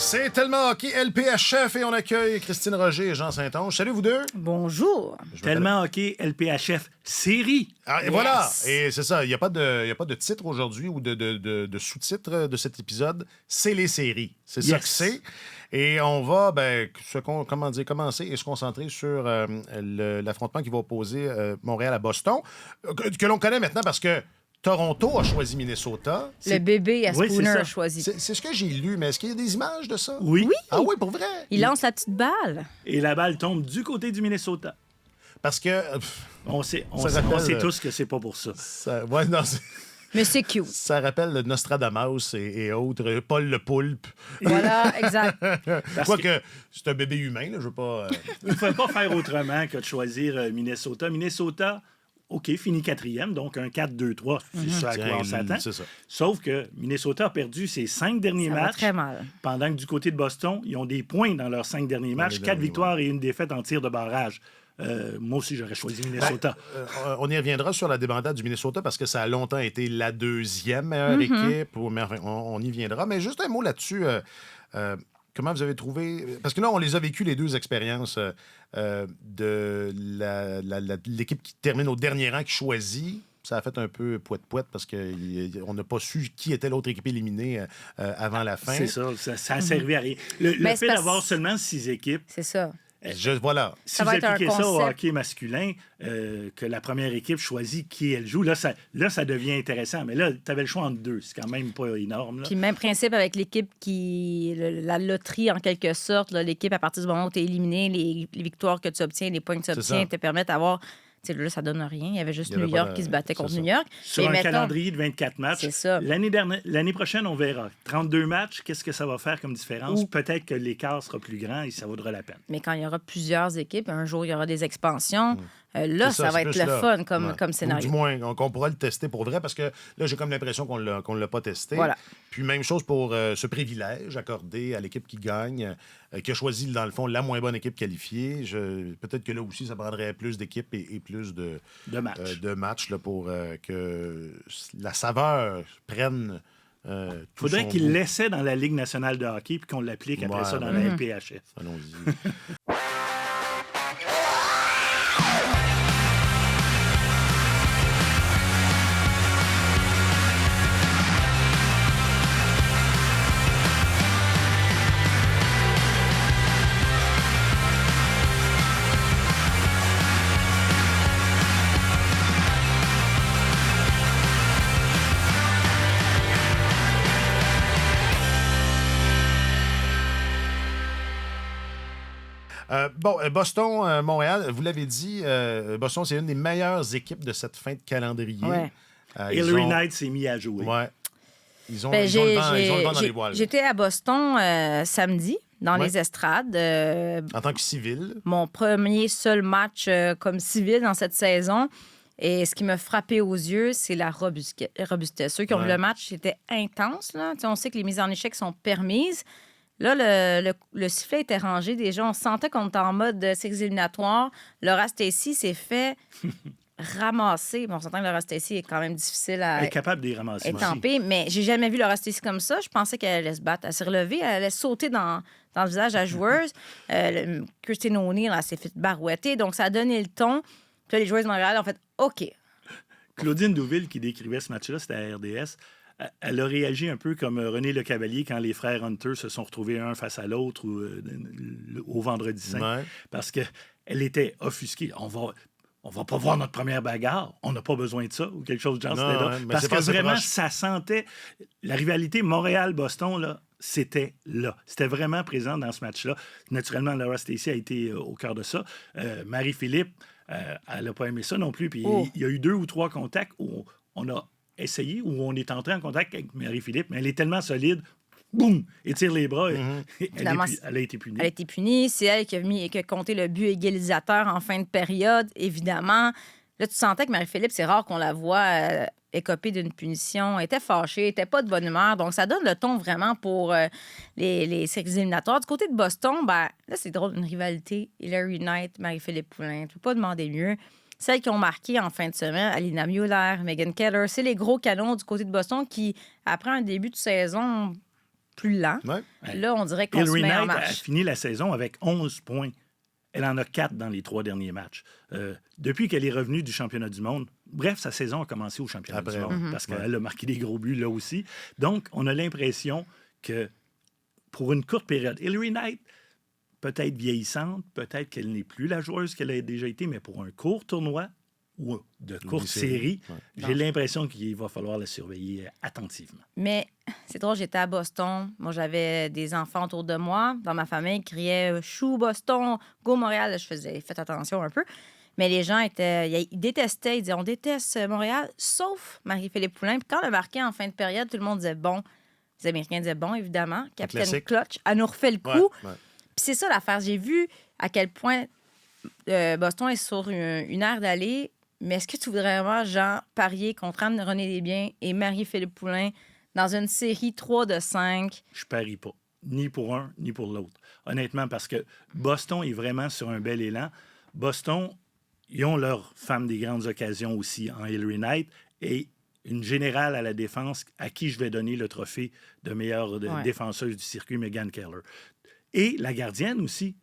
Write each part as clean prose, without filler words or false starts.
C'est tellement hockey LPHF et on accueille Christine Roger et Jean Saint-Onge. Salut vous deux. Bonjour. Tellement hockey LPHF série. Ah, et voilà. Et c'est ça. Il n'y a pas de titre aujourd'hui ou de sous-titre de cet épisode. C'est les séries. C'est ça que c'est. Et on va commencer et se concentrer sur l'affrontement qui va opposer Montréal à Boston, que l'on connaît maintenant parce que Toronto a choisi Minnesota. Le bébé à Spooner a choisi. C'est ce que j'ai lu, mais est-ce qu'il y a des images de ça? Oui. Ah oui, pour vrai? Il lance la petite balle. Et la balle tombe du côté du Minnesota. Parce que... On sait tous que c'est pas pour ça. Mais c'est cute. Ça rappelle le Nostradamus et autres, Paul le Poulpe. Voilà, exact. Quoique, c'est un bébé humain, là, je veux pas... Il ne faut pas faire autrement que de choisir Minnesota. Minnesota... OK, fini 4e, donc un 4-2-3, c'est ça à quoi on s'attend. Sauf que Minnesota a perdu ses 5 derniers matchs. Va très mal. Pendant que du côté de Boston, ils ont des points dans leurs 5 derniers matchs, 4 victoires et une défaite en tir de barrage. Moi aussi, j'aurais choisi Minnesota. On y reviendra sur la débandade du Minnesota parce que ça a longtemps été la deuxième meilleure équipe. On y viendra. Mais juste un mot là-dessus. Comment vous avez trouvé... Parce que là, on les a vécu, les deux expériences de l'équipe qui termine au dernier rang, qui choisit. Ça a fait un peu poète-poète parce qu'on n'a pas su qui était l'autre équipe éliminée avant la fin. C'est ça a servi à rien. Le fait d'avoir seulement 6 équipes... C'est ça. Voilà. Si vous appliquez ça au hockey masculin, que la première équipe choisit qui elle joue, là, ça devient intéressant. Mais là, tu avais le choix entre deux. C'est quand même pas énorme. Là. Puis même principe avec l'équipe qui... La loterie, en quelque sorte. Là, l'équipe, à partir du moment où tu es éliminé, les victoires que tu obtiens, les points que tu obtiens te permettent d'avoir... T'sais, là, ça donne rien. Il y avait juste New York qui se battait contre New York. Sur un calendrier de 24 matchs. C'est ça. L'année prochaine, on verra. 32 matchs, qu'est-ce que ça va faire comme différence? Peut-être que l'écart sera plus grand et ça vaudra la peine. Mais quand il y aura plusieurs équipes, un jour, il y aura des expansions. Là, ça va être le fun comme scénario. Ou du moins, qu'on pourra le tester pour vrai, parce que là, j'ai comme l'impression qu'on ne l'a pas testé. Voilà. Puis même chose pour ce privilège accordé à l'équipe qui gagne, qui a choisi, dans le fond, la moins bonne équipe qualifiée. Peut-être que là aussi, ça prendrait plus d'équipes et plus de matchs là, pour que la saveur prenne... Il faudrait qu'il l'essaie dans la Ligue nationale de hockey puis qu'on l'applique après ça dans la LPHF. Allons-y. Boston, Montréal, vous l'avez dit, Boston, c'est une des meilleures équipes de cette fin de calendrier. Ouais. Hillary Knight s'est mis à jouer. Ouais. Ils ont le vent dans les voiles. J'étais à Boston samedi, dans les estrades. En tant que civil. Mon seul match comme civil dans cette saison. Et ce qui m'a frappé aux yeux, c'est la robustesse. Ceux qui ont vu le match, c'était intense. Là. On sait que les mises en échec sont permises. Là, le sifflet était rangé. Déjà, on sentait qu'on était en mode séries éliminatoires. Laura Stacey s'est fait ramasser. Bon, on s'entend que Laura Stacey est quand même difficile à... Elle est capable de les ramasser. Étamper, mais j'ai jamais vu Laura Stacey comme ça. Je pensais qu'elle allait se battre. Elle s'est relevée, elle allait sauter dans le visage de la joueuse. Christine O'Neill, elle s'est fait barouetter. Donc, ça a donné le ton. Puis là, les joueuses de Montréal ont fait OK. Claudine Douville, qui décrivait ce match-là, c'était à RDS. Elle a réagi un peu comme René Le Cavalier quand les frères Hunter se sont retrouvés un face à l'autre au Vendredi Saint. Ouais. Parce qu'elle était offusquée. On va pas voir notre première bagarre. On n'a pas besoin de ça ou quelque chose de genre. Là. Parce que vraiment, ça sentait... La rivalité Montréal-Boston, là, c'était là. C'était vraiment présent dans ce match-là. Naturellement, Laura Stacey a été au cœur de ça. Marie-Philippe, elle n'a pas aimé ça non plus. Puis il y a eu 2 ou 3 contacts où on a essayé, où on est entré en contact avec Marie-Philippe, mais elle est tellement solide, boum, étire les bras. Elle a été punie. Elle a été punie. C'est elle qui a compté le but égalisateur en fin de période, évidemment. Là, tu sentais que Marie-Philippe, c'est rare qu'on la voit écopée d'une punition. Elle était fâchée, elle n'était pas de bonne humeur. Donc, ça donne le ton vraiment pour les séries éliminatoires. Du côté de Boston, là, c'est drôle, une rivalité. Hillary Knight, Marie-Philippe Poulin. Tu ne peux pas demander mieux. Celles qui ont marqué en fin de semaine, Alina Mueller, Megan Keller, c'est les gros canons du côté de Boston qui, après un début de saison plus lent. Ouais. Là, on dirait qu'on se Hillary met en Knight a marche. fini la saison avec 11 points. Elle en a 4 dans les 3 derniers matchs. Depuis qu'elle est revenue du championnat du monde, bref, sa saison a commencé au championnat Après, du monde Mm-hmm. parce qu'elle a marqué des gros buts là aussi. Donc, on a l'impression que pour une courte période, Hillary Knight, peut-être vieillissante, peut-être qu'elle n'est plus la joueuse qu'elle a déjà été, mais pour un court tournoi ou de courte série, j'ai l'impression qu'il va falloir la surveiller attentivement. Mais c'est drôle, j'étais à Boston. Moi, j'avais des enfants autour de moi. Dans ma famille, ils criaient « Chou, Boston, go Montréal ». Je faisais « Faites attention un peu ». Mais les gens ils détestaient. Ils disaient « On déteste Montréal », sauf Marie-Philippe Poulin. Puis quand on a marqué en fin de période, tout le monde disait « Bon ». Les Américains disaient « Bon », évidemment. Capitaine classique. Clutch, elle nous refait le coup. Ouais. Puis c'est ça l'affaire. J'ai vu à quel point Boston est sur une aire d'aller. Mais est-ce que tu voudrais vraiment, Jean, parier contre Anne-Renée Desbiens et Marie-Philippe Poulin dans une série 3 de 5? Je parie pas. Ni pour un, ni pour l'autre. Honnêtement, parce que Boston est vraiment sur un bel élan. Boston, ils ont leur femme des grandes occasions aussi en Hillary Knight et une générale à la défense à qui je vais donner le trophée de meilleure défenseuse du circuit, Megan Keller. Et la gardienne aussi,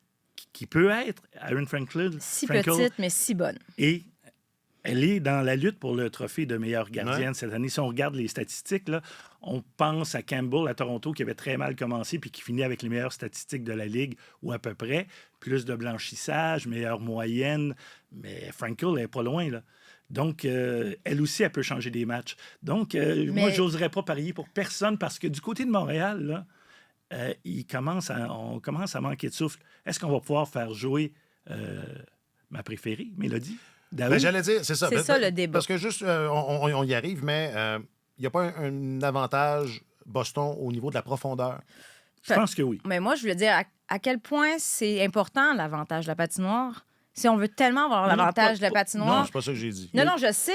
qui peut être Aaron Frankel. Si petite, mais si bonne. Et elle est dans la lutte pour le trophée de meilleure gardienne cette année. Si on regarde les statistiques, là, on pense à Campbell à Toronto qui avait très mal commencé puis qui finit avec les meilleures statistiques de la Ligue ou à peu près. Plus de blanchissage, meilleure moyenne. Mais Frankel n'est pas loin, là. Donc, elle aussi, elle peut changer des matchs. Donc, moi, je n'oserais pas parier pour personne parce que du côté de Montréal, là, on commence à manquer de souffle. Est-ce qu'on va pouvoir faire jouer ma préférée, Mélodie? Ben, j'allais dire, c'est ça. C'est ça le débat. Parce que juste, on y arrive, mais il n'y a pas un avantage Boston au niveau de la profondeur. Je pense que oui. Mais moi, je voulais dire à quel point c'est important l'avantage de la patinoire. Si on veut tellement avoir l'avantage de la patinoire... Non, c'est pas ça que j'ai dit. Non, je sais.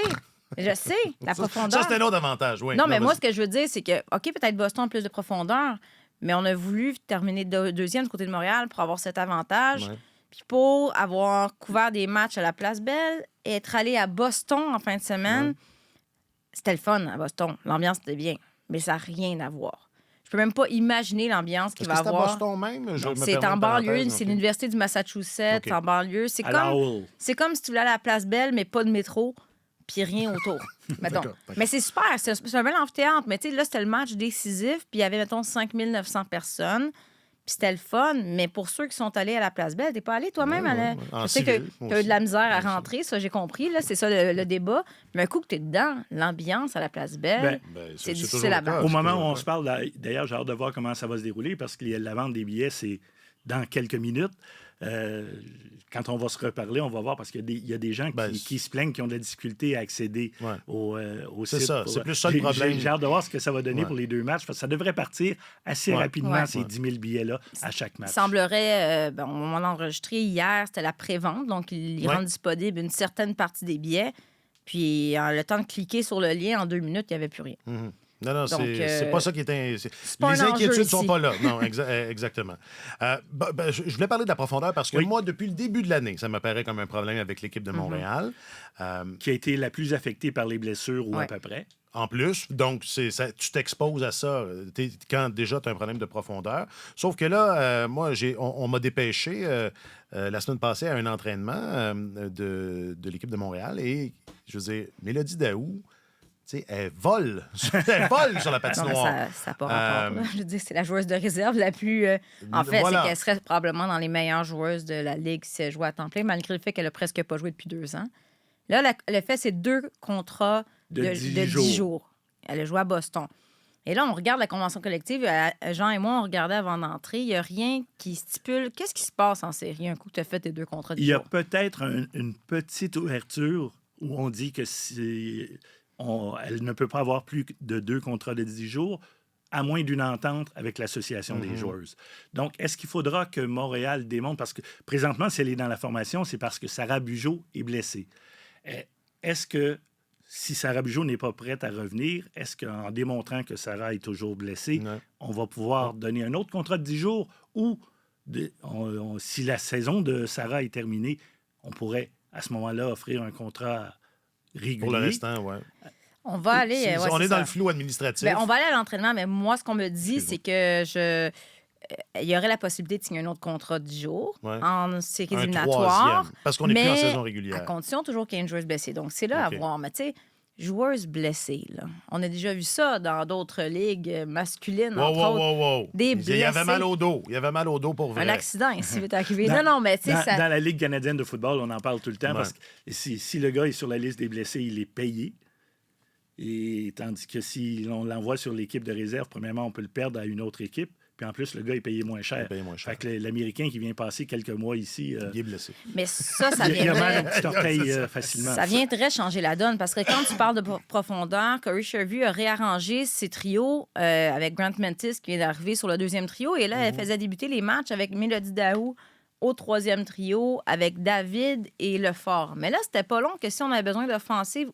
Je sais, la profondeur. Ça, c'est un autre avantage, oui. Non, mais moi, vas-y. ce que je veux dire, c'est que, OK, peut-être Boston a plus de profondeur, mais on a voulu terminer deuxième du côté de Montréal pour avoir cet avantage. Ouais. Puis pour avoir couvert des matchs à la Place Belle et être allé à Boston en fin de semaine, c'était le fun à Boston. L'ambiance était bien, mais ça n'a rien à voir. Je peux même pas imaginer l'ambiance qu'il va Est-ce que avoir. c'est à Boston même? Je me C'est permets en une banlieue, parenthèse, c'est ok. l'Université du Massachusetts, Ok. en banlieue. À Lowell. C'est comme si tu voulais aller à la Place Belle, mais pas de métro, puis rien autour. Mettons. D'accord. Mais c'est super, c'est un bel amphithéâtre. Mais tu sais, là, c'était le match décisif, puis il y avait, mettons, 5900 personnes. Puis c'était le fun, mais pour ceux qui sont allés à la Place Belle, t'es pas allé toi-même? Ouais. En Je sais que civil, tu moi as eu de la misère à aussi. rentrer, ça, j'ai compris. Là, c'est ça le débat. Mais un coup que t'es dedans, l'ambiance à la Place Belle, Ben, c'est toujours difficile le à cas. battre. Au moment où toujours on le se parle, d'ailleurs, j'ai hâte de voir comment ça va se dérouler parce que la vente des billets, c'est dans quelques minutes. Quand on va se reparler, on va voir parce qu'il y a des gens qui se plaignent, qui ont de la difficulté à accéder au C'est site. ça, c'est plus ça le problème. J'ai hâte de voir ce que ça va donner pour les deux matchs parce que ça devrait partir assez rapidement, ces 10 000 billets-là, à chaque match. Il semblerait, au moment d'enregistrer hier, c'était la pré-vente, donc ils rendent disponible une certaine partie des billets. Puis, le temps de cliquer sur le lien, en 2 minutes, il n'y avait plus rien. Non, Donc, c'est pas ça qui était. pas Les un enjeu inquiétudes ne sont ici. pas là. Non, exactement. Je voulais parler de la profondeur parce que moi, depuis le début de l'année, ça m'apparaît comme un problème avec l'équipe de Montréal. Qui a été la plus affectée par les blessures ou à peu près. En plus, donc tu t'exposes à ça quand déjà tu as un problème de profondeur. Sauf que là, moi, on m'a dépêché la semaine passée à un entraînement de l'équipe de Montréal et, je veux dire, Mélodie Daou, tu sais, elle vole sur la Non, patinoire. mais ça n'a pas rapport. là. Je veux dire, c'est la joueuse de réserve la plus... En fait, Voilà. c'est qu'elle serait probablement dans les meilleures joueuses de la Ligue si elle jouait à temps plein, malgré le fait qu'elle a presque pas joué depuis 2 ans. Là, elle a fait ses 2 contrats De 10 jours. Elle a joué à Boston. Et là, on regarde la convention collective. Jean et moi, on regardait avant d'entrer. Il n'y a rien qui stipule... Qu'est-ce qui se passe en série un coup que tu as fait tes 2 contrats de Il y a jours? peut-être une petite ouverture où on dit que elle ne peut pas avoir plus de 2 contrats de 10 jours, à moins d'une entente avec l'Association des joueuses. Donc, est-ce qu'il faudra que Montréal démontre, parce que présentement, si elle est dans la formation, c'est parce que Sarah Bugeaud est blessée. Est-ce que, si Sarah Bugeaud n'est pas prête à revenir, est-ce qu'en démontrant que Sarah est toujours blessée, on va pouvoir donner un autre contrat de 10 jours ou, si la saison de Sarah est terminée, on pourrait, à ce moment-là, offrir un contrat régulier. Pour l'instant, oui. On va aller... on est dans le flou administratif. On va aller à l'entraînement, mais moi, ce qu'on me dit, c'est que il y aurait la possibilité de signer un autre contrat de 10 jours en séries éliminatoires. Parce qu'on n'est plus en saison régulière. À condition toujours qu'il y ait une joueuse blessée. Donc, c'est là à voir. Mais tu sais, joueuse blessée, là. On a déjà vu ça dans d'autres ligues masculines, entre autres. Des blessés. Il y avait mal au dos. Il y avait mal au dos pour vrai. Un accident, ici, est arrivé. Mais tu sais, ça... Dans la Ligue canadienne de football, on en parle tout le temps parce que si le gars est sur la liste des blessés, il est payé. Et tandis que si on l'envoie sur l'équipe de réserve, premièrement, on peut le perdre à une autre équipe. Puis en plus, le gars est payé moins cher. Fait que l'Américain qui vient passer quelques mois ici... il est blessé. Mais ça viendrait... Il a mal un petit orteil facilement. Ça viendrait changer la donne parce que quand tu parles de profondeur, Corey Shervue a réarrangé ses trios avec Grant Mentis qui vient d'arriver sur le deuxième trio. Et là, elle faisait débuter les matchs avec Mélodie Daou au troisième trio avec David et Lefort. Mais là, c'était pas long que si on avait besoin d'offensive,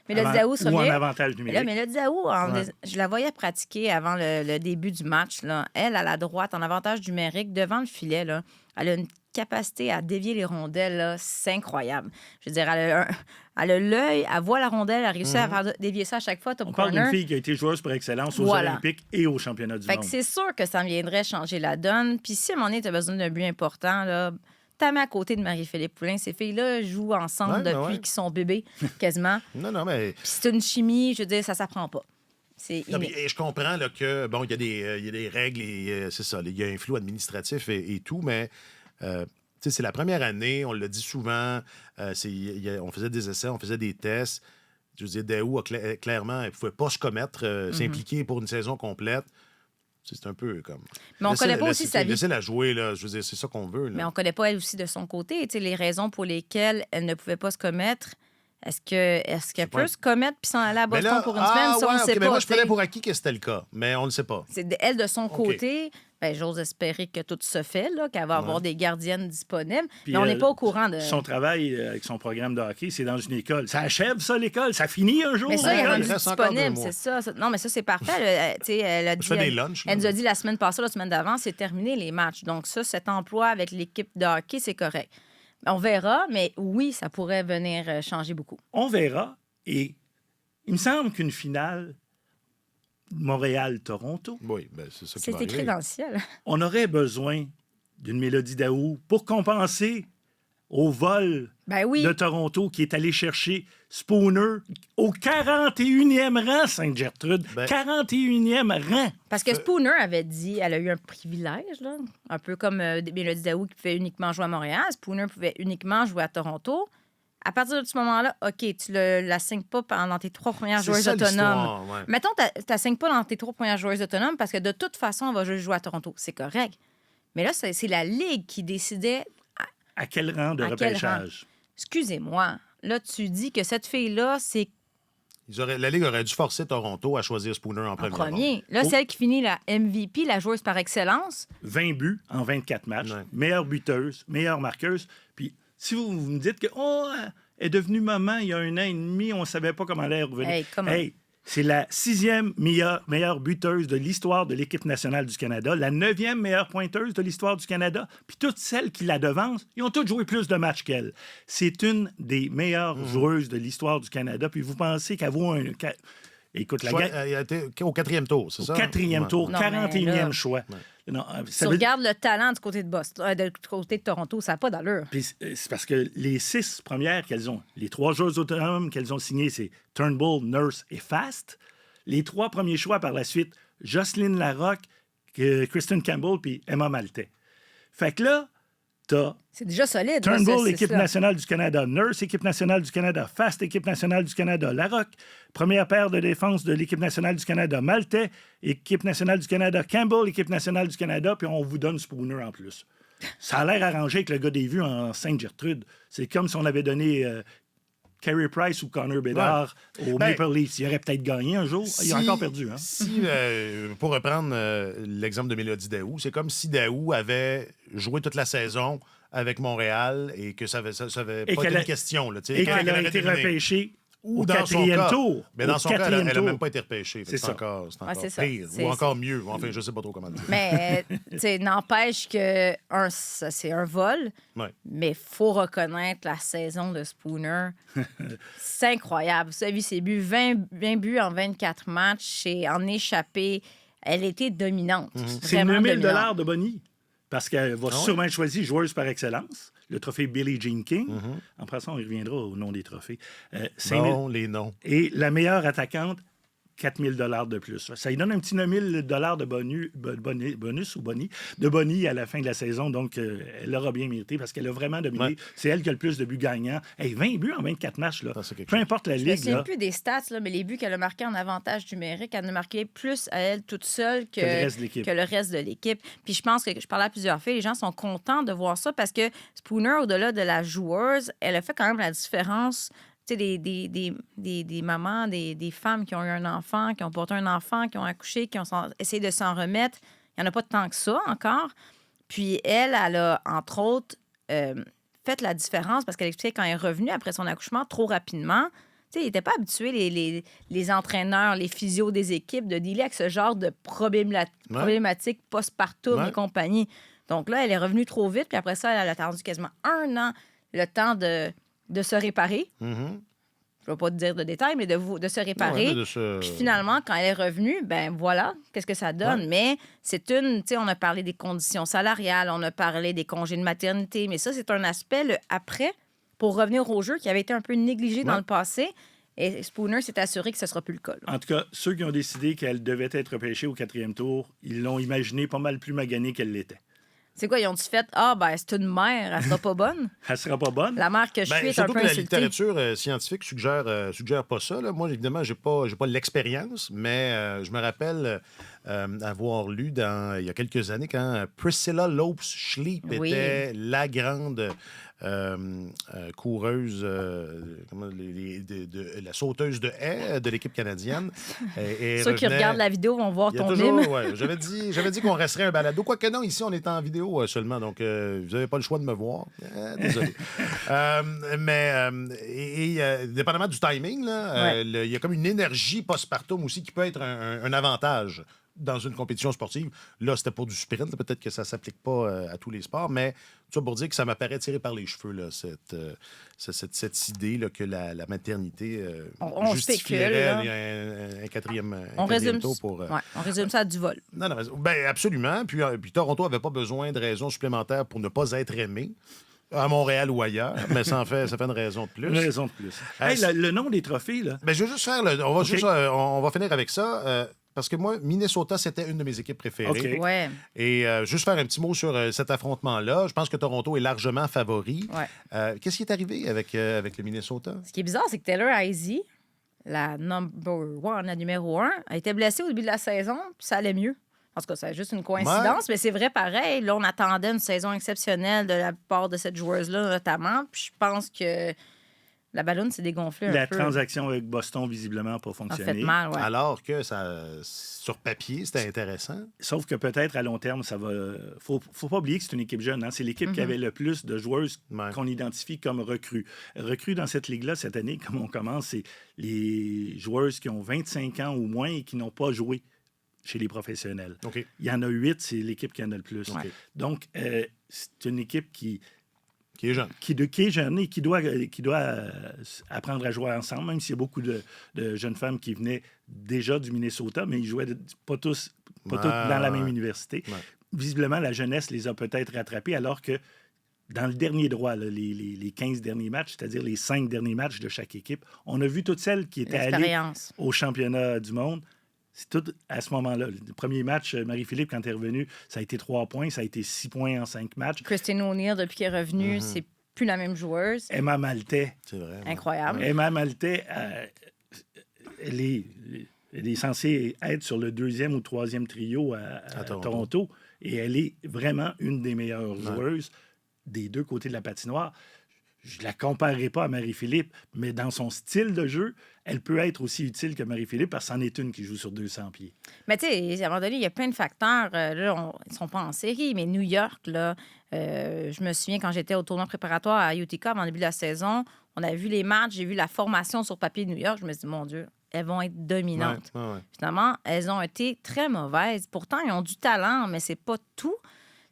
Mélodie Daou se revient. Ou en revient. avantage numérique. Là, Mélodie Daou, je la voyais pratiquer avant le début du match. Là. Elle, à la droite, en avantage numérique, devant le filet, là, elle a une capacité à dévier les rondelles, là, c'est incroyable. Je veux dire, elle a l'œil, elle voit la rondelle, elle réussit à faire dévier ça à chaque fois. On parle d'une fille qui a été joueuse par excellence aux Olympiques et aux championnats du monde. C'est sûr que ça viendrait changer la donne. Puis si à un moment donné, tu as besoin d'un but important, là, t'as mis à côté de Marie-Philippe Poulin. Ces filles-là jouent ensemble depuis qu'ils sont bébés, quasiment. mais... Puis c'est une chimie, je veux dire, ça s'apprend pas. Et je comprends là, que, bon, il y a des règles et c'est ça, il y a un flou administratif et tout, mais... c'est la première année, on le dit souvent, on faisait des essais, on faisait des tests. Je veux dire, Daou, clairement, elle ne pouvait pas se commettre, s'impliquer pour une saison complète. C'est un peu comme... Mais on ne connaît pas aussi sa vie. Laissez-la jouer, là. Je veux dire, c'est ça qu'on veut. Là. Mais on ne connaît pas elle aussi de son côté. Les raisons pour lesquelles elle ne pouvait pas se commettre. Est-ce qu'elle peut se commettre puis s'en aller à Boston pour une semaine? Ça, on ne sait pas. Moi, je prenais pour acquis que c'était le cas, mais on ne le sait pas. C'est elle, de son côté... j'ose espérer que tout se fait, là, qu'elle va avoir des gardiennes disponibles. Puis mais on n'est pas au courant de... Son travail avec son programme de hockey, c'est dans une école. Ça achève, ça, l'école? Ça finit un jour? Mais ça, il y a disponible, c'est ça. Non, mais ça, c'est parfait. Elle a dit, des lunchs. Elle nous a dit la semaine passée, la semaine d'avant, c'est terminé les matchs. Donc ça, cet emploi avec l'équipe de hockey, c'est correct. On verra, mais oui, ça pourrait venir changer beaucoup. On verra. Et il me semble qu'une finale... Montréal-Toronto. Oui, c'est ça qui va C'est écrit dans le ciel. On aurait besoin d'une Mélodie Daou pour compenser au vol de Toronto qui est allé chercher Spooner au 41e rang, Sainte-Gertrude. 41e rang. Parce que Spooner avait dit, elle a eu un privilège, là, un peu comme Mélodie Daou qui pouvait uniquement jouer à Montréal. Spooner pouvait uniquement jouer à Toronto. À partir de ce moment-là, OK, tu ne la signes pas dans tes 3 premières joueuses autonomes. Ouais. Mettons, tu ne la signes pas dans tes 3 premières joueuses autonomes parce que de toute façon, on va juste jouer à Toronto. C'est correct. Mais là, c'est la Ligue qui décidait... À quel rang de repêchage? Excusez-moi. Là, tu dis que cette fille-là, c'est... La Ligue aurait dû forcer Toronto à choisir Spooner en premier. Là, c'est elle qui finit la MVP, la joueuse par excellence. 20 buts en 24 matchs. Ouais. Meilleure buteuse, meilleure marqueuse. Puis... Si vous me dites que elle est devenue maman il y a 1 an et demi, on ne savait pas comment elle est revenue. C'est la 6e meilleure buteuse de l'histoire de l'équipe nationale du Canada, la 9e meilleure pointeuse de l'histoire du Canada. Puis toutes celles qui la devancent, ils ont toutes joué plus de matchs qu'elle. C'est une des meilleures joueuses de l'histoire du Canada. Puis vous pensez qu'elle vaut un... Écoute, elle a été au 4e tour, c'est ça? Au 4e tour, 41e choix. Ouais. Non, tu regardes le talent du côté de Boston, du côté de Toronto, ça n'a pas d'allure. Puis c'est parce que les 6 premières qu'elles ont, les 3 joueurs autonomes qu'elles ont signés, c'est Turnbull, Nurse et Fast. Les 3 premiers choix par la suite, Jocelyne Larocque, Kristen Campbell puis Emma Maltais. Fait que là, c'est déjà solide. Turnbull, équipe nationale du Canada. Nurse, équipe nationale du Canada. Fast, équipe nationale du Canada. Larocque, première paire de défense de l'équipe nationale du Canada. Maltais, équipe nationale du Canada. Campbell, équipe nationale du Canada. Puis on vous donne Spooner en plus. Ça a l'air arrangé avec le gars des vues en Sainte-Gertrude. C'est comme si on avait donné Carey Price ou Connor Bedard aux Maple Leafs. Il aurait peut-être gagné un jour. Il a encore perdu. Hein? Pour reprendre l'exemple de Mélodie Daou, c'est comme si Daou avait joué toute la saison avec Montréal et que ça avait pas été une question. Là, et qu'elle a été repêchée au dans son 4e cas. tour. Mais dans Au son cas, elle 4e n'a tour. même pas été repêchée. C'est C'est ça. encore, c'est ça. pire. C'est- Ou encore mieux. Enfin, je ne sais pas trop comment dire. Mais, tu sais, n'empêche que ça, c'est un vol, Ouais. mais il faut reconnaître la saison de Spooner. C'est incroyable. Vous avez vu ses buts, 20 buts en 24 matchs et en échappé. Elle était dominante. C'est Vraiment 9 000 dominante. de Bonnie. Parce qu'elle va sûrement être choisie joueuse par excellence. Le trophée Billie Jean King. En passant, on y reviendra au nom des trophées. 5 000 Non, les noms. Et la meilleure attaquante, 4 000 de plus. Ça lui donne un petit 9 000 de bonus ou boni, de boni à la fin de la saison. Donc, elle l'aura bien mérité parce qu'elle a vraiment dominé. Ouais. C'est elle qui a le plus de buts gagnants. Hey, 20 buts en 24 matchs. Là. Ça, c'est quelque Peu chose. importe la Je me ligue. souviens Là, plus des stats, là, mais les buts qu'elle a marqués en avantage numérique, elle en a marqué plus à elle toute seule Que le reste de l'équipe. que le reste de l'équipe. Puis je pense que je parlais à plusieurs filles, les gens sont contents de voir ça parce que Spooner, au-delà de la joueuse, elle a fait quand même la différence. Tu sais, des mamans, des femmes qui ont eu un enfant, qui ont porté un enfant, qui ont accouché, qui ont essayé de s'en remettre. Il n'y en a pas tant que ça encore. Puis elle a, entre autres, fait la différence parce qu'elle expliquait quand elle est revenue après son accouchement trop rapidement. Tu sais, ils n'étaient pas habitués, les entraîneurs, les physios des équipes, de dealer avec ce genre de problématiques postpartum Ouais. et compagnie. Donc là, elle est revenue trop vite, puis après ça, elle a attendu quasiment 1 an le temps de se réparer. Mhm. Je ne vais pas te dire de détails, mais de se réparer. Ouais, mais de se- Puis finalement, quand elle est revenue, ben voilà, qu'est-ce que ça donne. Ouais. Mais c'est tu sais, on a parlé des conditions salariales, on a parlé des congés de maternité, mais ça, c'est un aspect, le après, pour revenir au jeu qui avait été un peu négligé dans Ouais. le passé. Et Spooner s'est assuré que ce ne sera plus le cas. là. en tout cas, ceux qui ont décidé qu'elle devait être repêchée au 4e tour, ils l'ont imaginé pas mal plus maganée qu'elle l'était. C'est quoi, ils ont-tu fait « Ah, ben c'est une mère, elle sera pas bonne? Elle sera pas bonne. La mère que je Ben, suis est un surtout peu que la insultée. littérature scientifique suggère pas ça. Là. Moi, évidemment, j'ai pas l'expérience, mais je me rappelle avoir lu il y a quelques années quand Priscilla Lopes-Schleep Oui. était la grande coureuse, la sauteuse de haie de l'équipe canadienne. Et Ceux qui revenait- regardent la vidéo vont voir il y a ton toujours, mime. ouais, j'avais dit qu'on resterait un balado. Quoique non, ici, on est en vidéo seulement, donc vous n'avez pas le choix de me voir. Désolé. Dépendamment du timing, là, il y a comme une énergie postpartum aussi qui peut être un avantage dans une compétition sportive. Là, c'était pour du sprint. Là, peut-être que ça ne s'applique pas à tous les sports, mais tout ça pour dire que ça m'apparaît tiré par les cheveux, là, cette idée là, que la maternité On justifierait spécule, un quatrième On résume, tour pour... ouais, on résume ça à du vol. Non, non, ben absolument. Puis Toronto n'avait pas besoin de raisons supplémentaires pour ne pas être aimé, à Montréal ou ailleurs, mais ça fait une raison de plus. Une raison de plus. Hey, Le nom des trophées, là. Ben, je vais juste faire on va finir avec ça. Parce que moi, Minnesota, c'était une de mes équipes préférées. OK. Ouais. Et juste faire un petit mot sur cet affrontement-là. Je pense que Toronto est largement favori. Ouais. Qu'est-ce qui est arrivé avec le Minnesota? Ce qui est bizarre, c'est que Taylor Heisey, la numéro 1, a été blessée au début de la saison, puis ça allait mieux. En tout cas, c'est juste une coïncidence, mais c'est vrai pareil. Là, on attendait une saison exceptionnelle de la part de cette joueuse-là, notamment. Puis je pense que la ballonne s'est dégonflée un La peu. transaction avec Boston, visiblement, n'a pas a fonctionné. fait mal, ouais. Alors que sur papier, c'était intéressant. Sauf que peut-être à long terme, ça va. Faut pas oublier que c'est une équipe jeune. Hein? C'est l'équipe qui avait le plus de joueuses Ouais. qu'on identifie comme recrues. Recrues dans cette ligue-là cette année, comme on commence, c'est les joueuses qui ont 25 ans ou moins et qui n'ont pas joué chez les professionnels. OK. Il y en a 8, c'est l'équipe qui en a le plus. OK. Donc, c'est une équipe qui Qui est jeune. qui est jeune et qui doit apprendre à jouer ensemble, même s'il y a beaucoup de jeunes femmes qui venaient déjà du Minnesota, mais ils jouaient pas toutes dans la même université. Ouais. Visiblement, la jeunesse les a peut-être rattrapées, alors que dans le dernier droit, là, les 15 derniers matchs, c'est-à-dire les 5 derniers matchs de chaque équipe, on a vu toutes celles qui étaient allées L'expérience. au championnat du monde. C'est tout à ce moment-là. Le premier match, Marie-Philippe, quand elle est revenue, ça a été 3 points, ça a été 6 points en 5 matchs. Christine O'Neill, depuis qu'elle est revenue, c'est plus la même joueuse. Emma Maltais, C'est vrai. ouais. Incroyable. Emma Maltais, elle est censée être sur le 2e ou 3e trio à Toronto. Et elle est vraiment une des meilleures joueuses des deux côtés de la patinoire. Je ne la comparerai pas à Marie-Philippe, mais dans son style de jeu, elle peut être aussi utile que Marie-Philippe parce que c'en est une qui joue sur 200 pieds. Mais tu sais, à un moment donné, il y a plein de facteurs. Là, ils ne sont pas en série, mais New York, là, je me souviens quand j'étais au tournoi préparatoire à Utica en début de la saison, On a vu les matchs, j'ai vu la formation sur papier de New York. Je me suis dit, mon Dieu, elles vont être dominantes. Ouais. Finalement, elles ont été très mauvaises. Pourtant, ils ont du talent, mais c'est pas tout.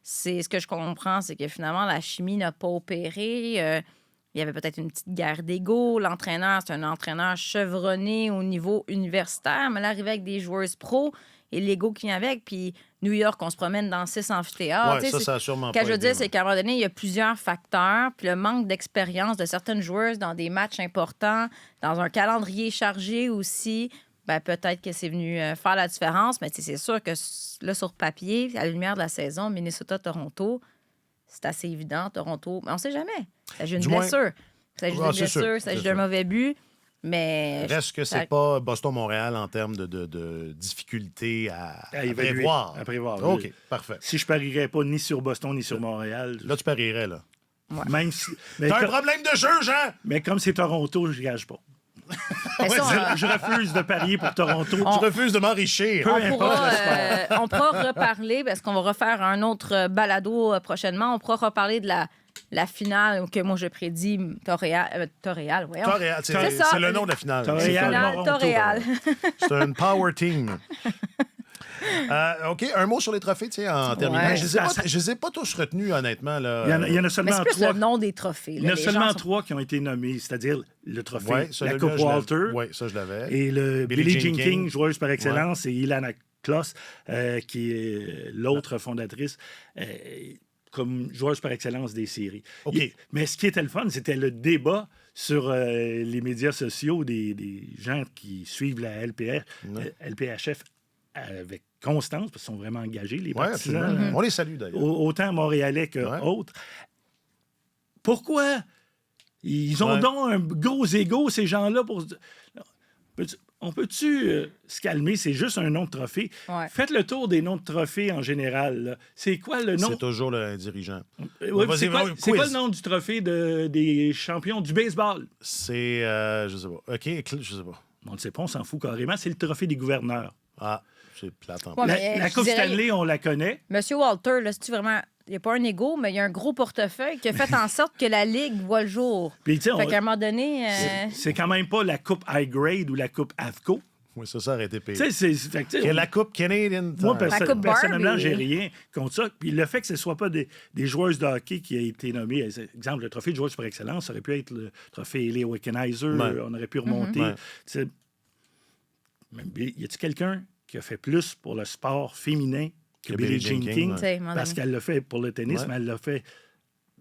C'est ce que je comprends, c'est que finalement, la chimie n'a pas opéré. Il y avait peut-être une petite guerre d'ego. L'entraîneur, c'est un entraîneur chevronné au niveau universitaire, mais là, arrivé avec des joueurs pros et l'ego qui vient avec. Puis New York, on se promène dans 6 amphithéâtres. Ouais, ça a sûrement Ce que pas je veux aidé, dire, c'est qu'à un moment donné, il y a plusieurs facteurs. Puis le manque d'expérience de certaines joueuses dans des matchs importants, dans un calendrier chargé aussi, ben, peut-être que c'est venu faire la différence. Mais c'est sûr que là, sur papier, à la lumière de la saison, Minnesota-Toronto, c'est assez évident. Toronto, mais on ne sait jamais. Il s'agit d'une blessure. Il s'agit d'une blessure, il s'agit d'un mauvais but. Mais reste que c'est pas Boston-Montréal en termes de difficulté à prévoir. À prévoir. OK, parfait. Si je parierais pas ni sur Boston ni sur Montréal. Là, tu parierais, là. Ouais. Même si. T'as un problème de juge, hein? Mais comme c'est Toronto, je ne gage pas. Ça, je refuse de parier pour Toronto. Je refuse de m'enrichir. On pourra reparler, parce qu'on va refaire un autre balado prochainement. On pourra reparler de la finale que moi je prédis Toréal. C'est le nom de la finale. Toréal. C'est un power team. OK, un mot sur les trophées, en terminant. Ouais. Je ne les ai pas tous retenus, honnêtement. Là. Il y en a seulement mais c'est plus 3. le nom des trophées. Il y en a seulement 3 qui ont été nommés, c'est-à-dire le trophée, la Coupe Walter. Oui, ça, je l'avais. Et le Billie Jean King, joueuse par excellence, et Ilana Kloss, qui est l'autre fondatrice, comme joueuse par excellence des séries. OK. Mais ce qui était le fun, c'était le débat sur les médias sociaux des gens qui suivent la LPHF avec constance, parce qu'ils sont vraiment engagés, les partisans. On les salue, d'ailleurs. Autant montréalais qu'autres. Pourquoi? Ils ont donc un gros ego, ces gens-là, pour... On peut-tu se calmer? C'est juste un nom de trophée. Ouais. Faites le tour des noms de trophées en général. Là. C'est quoi le nom? C'est toujours le dirigeant. C'est quoi le nom du trophée des champions du baseball? C'est... je sais pas. OK, je sais pas. On ne sait pas, on s'en fout carrément. C'est le trophée des gouverneurs. Ah, c'est plate en Ouais, plus. La Coupe Stanley, on la connaît. Monsieur Walter, là, c'est-tu vraiment... Il n'y a pas un égo, mais il y a un gros portefeuille qui a fait en sorte que la Ligue voit le jour. Puis, fait qu'à un moment donné... C'est quand même pas la Coupe High Grade ou la Coupe AFCO. Oui, ça aurait été payé. La Coupe Canadian. Moi, personnellement, Barbie. j'ai rien contre ça. Puis le fait que ce ne soit pas des joueuses de hockey qui aient été nommés, exemple, le trophée de joueur par excellence, ça aurait pu être le trophée Leo Wickenheiser, on aurait pu remonter. Y a-t-il quelqu'un qui a fait plus pour le sport féminin que Billie Jean King? Parce qu'elle l'a fait pour le tennis, mais elle l'a fait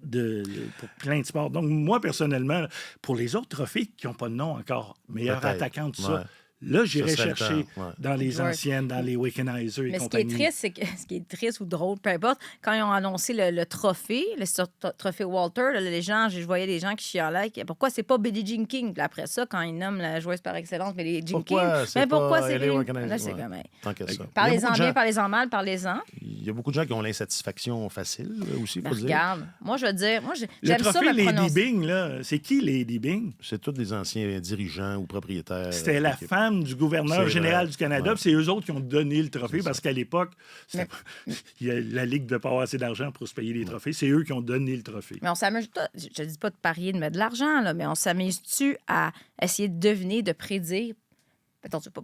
pour plein de sports. Donc, moi, personnellement, pour les autres trophées qui n'ont pas de nom encore, meilleur attaquant, tout ça, là, j'irais chercher dans les anciennes, dans les Wickenheiser et compagnie. Ce qui est triste ou drôle, peu importe, quand ils ont annoncé le trophée, le trophée Walter, les gens, je voyais des gens qui chialaient. Pourquoi c'est pas Billie Jean King? Puis après ça, quand ils nomment la joueuse par excellence, Billie Jean King. Mais pourquoi c'est lui? Là, c'est comme... Tant que ça. Parlez-en bien, parlez-en mal, parlez-en. Il y a beaucoup de gens qui ont l'insatisfaction facile aussi, il faut dire. Regarde, moi, je veux dire, j'aime ça. Le trophée Lady Bing, là, c'est qui Lady Bing? C'est tous des anciens dirigeants ou propriétaires. C'était la femme du gouverneur général du Canada. C'est eux autres qui ont donné le trophée parce qu'à l'époque, la Ligue de pas avoir assez d'argent pour se payer les trophées. C'est eux qui ont donné le trophée. Mais on s'amuse pas, je dis pas de parier, de mettre de l'argent, là, mais on s'amuse-tu à essayer de deviner, de prédire,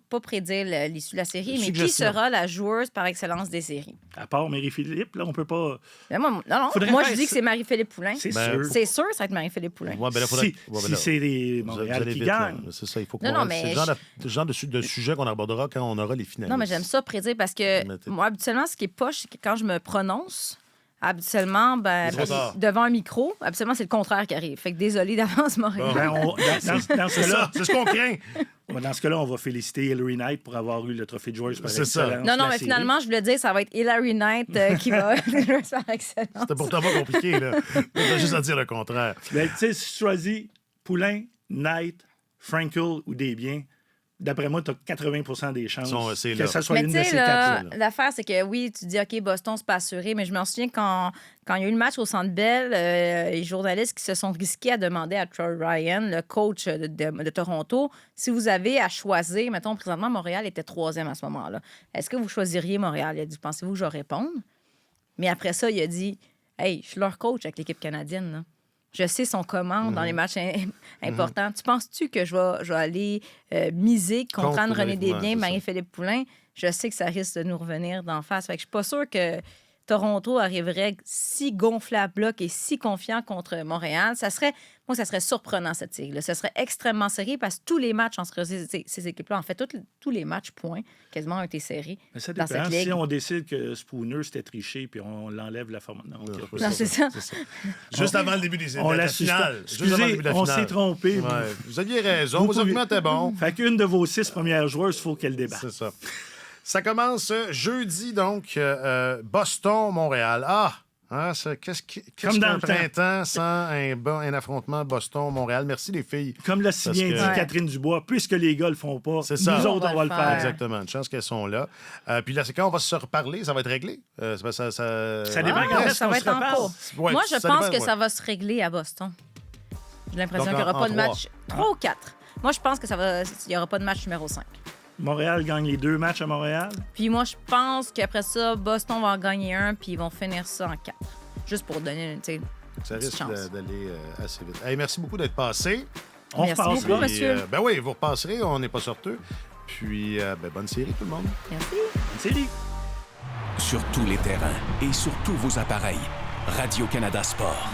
pas prédire l'issue de la série, mais qui sera la joueuse par excellence des séries? À part Marie-Philippe, là, on peut pas... Mais moi, je dis que c'est Marie-Philippe Poulin. C'est sûr. C'est sûr, ça va être Marie-Philippe Poulin. Si c'est les Montréal qui gagnent. C'est ça, il faut qu'on... C'est le genre de sujet qu'on abordera quand on aura les finalistes. Non, mais j'aime ça prédire parce que moi, habituellement, ce qui est poche, c'est que quand je me prononce... Habituellement, devant un micro, habituellement, c'est le contraire qui arrive. Fait que désolé d'avance, Montréal. Dans ce cas-là, c'est ce qu'on craint. Dans ce cas-là, on va féliciter Hilary Knight pour avoir eu le trophée de joueuse par excellence. Non, mais finalement, je voulais dire ça va être Hilary Knight qui va être joueuse par excellence. C'était pourtant pas compliqué, là. On juste à dire le contraire. Mais tu sais, si tu choisis Poulin, Knight, Frankel ou Desbiens, d'après moi, tu as 80 des chances que ça soit l'une de ces quatre-là. L'affaire, c'est que oui, tu dis, OK, Boston, c'est pas assuré, mais je me souviens quand il y a eu le match au Centre Bell, les journalistes qui se sont risqués à demander à Troy Ryan, le coach de Toronto, si vous avez à choisir, mettons, présentement, Montréal était 3e à ce moment-là. Est-ce que vous choisiriez Montréal? Il a dit, pensez-vous que je vais répondre? Mais après ça, il a dit, hey, je suis leur coach avec l'équipe canadienne, là. Je sais son commande dans les matchs importants. Tu penses-tu que je vais aller miser contre Anne-Renée Desbiens, Marie-Philippe Poulin? Je sais que ça risque de nous revenir d'en face. Fait que je suis pas sûre que Toronto arriverait si gonflé à bloc et si confiant contre Montréal. Ça serait surprenant, cette série-là. Ça serait extrêmement serré parce que tous les matchs entre ces équipes-là, en fait, tous les matchs, point, quasiment ont été serrés. Mais ça dépend. Si on décide que Spooner, c'était triché, puis on l'enlève la forme... Non, c'est ça. Juste avant le début de la finale. Excusez, on s'est trompé. Ouais. Vous aviez raison. Vos arguments étaient bons. Fait qu'une de vos 6 premières joueuses, il faut qu'elle débarque. C'est ça. Ça commence jeudi, donc, Boston-Montréal. Qu'est-ce qu'un printemps sans un affrontement Boston-Montréal? Merci, les filles. Comme l'a si bien dit Catherine Dubois, puisque les gars le font pas, nous autres, on va le faire. Exactement. Une chance qu'elles sont là. Puis là, c'est quand on va se reparler, ça va être réglé? Ça dépend quand ça va être en cours. Moi, je pense que ça va se régler à Boston. J'ai l'impression qu'il n'y aura pas de match 3 ou 4. Moi, je pense qu'il n'y aura pas de match numéro 5. Montréal gagne les 2 matchs à Montréal. Puis moi, je pense qu'après ça, Boston va en gagner un, puis ils vont finir ça en 4. Juste pour donner une ça risque d'aller assez vite. Hey, merci beaucoup d'être passé. Merci beaucoup, monsieur. Ben oui, vous repasserez, on n'est pas sorteux. Puis, bonne série, tout le monde. Merci. Bonne série. Sur tous les terrains et sur tous vos appareils, Radio-Canada Sport.